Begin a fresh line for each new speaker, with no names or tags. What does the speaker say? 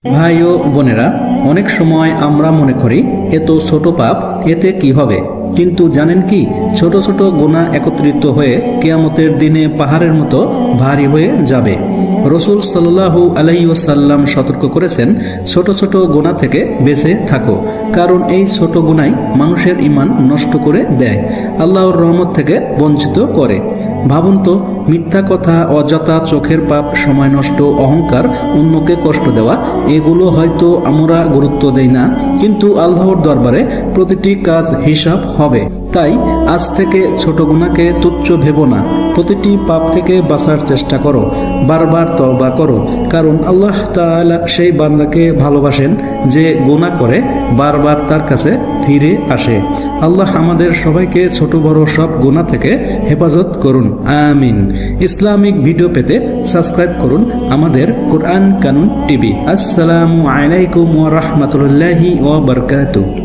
ভাই ও বোনেরা, অনেক সময় আমরা মনে করি এত ছোট পাপ, এতে কি হবে। কিন্তু জানেন কি, ছোট ছোট গুনাহ একত্রিত হয়ে কিয়ামতের দিনে পাহাড়ের মতো ভারী হয়ে যাবে। রসুল সাল্লাল্লাহু আলাইহি ওয়াসাল্লাম সতর্ক করেছেন, ছোট ছোট গুনাহ থেকে বেঁচে থাকো, কারণ এই ছোট গুনাই মানুষের ঈমান নষ্ট করে দেয়, আল্লাহর রহমত থেকে বঞ্চিত করে। ভাবুন তো, মিথ্যা কথা, অযথা চোখের পাপ, সময় নষ্ট, অহংকার, অন্যকে কষ্ট দেওয়া, এগুলো হয়তো আমরা গুরুত্ব দেই না, কিন্তু আল্লাহর দরবারে প্রতিটি কাজ হিসাব হবে। তাই আজ থেকে ছোট গুনাহকে তুচ্ছ ভেবো না, প্রতিটি পাপ থেকে বাঁচার চেষ্টা করো, বারবার তওবা করো, কারণ আল্লাহ তাআলা সেই বান্দাকে ভালোবাসেন যে গুনাহ করে বারবার তার কাছে ফিরে আসে। আল্লাহ আমাদের সবাইকে ছোট বড় সব গুনাহ থেকে হেফাজত করুন, আমিন। ইসলামিক ভিডিও পেতে সাবস্ক্রাইব করুন আমাদের কোরআন কানুন টিভি। আসসালামু আলাইকুম ওয়া রাহমাতুল্লাহি ওয়া বারাকাতুহু।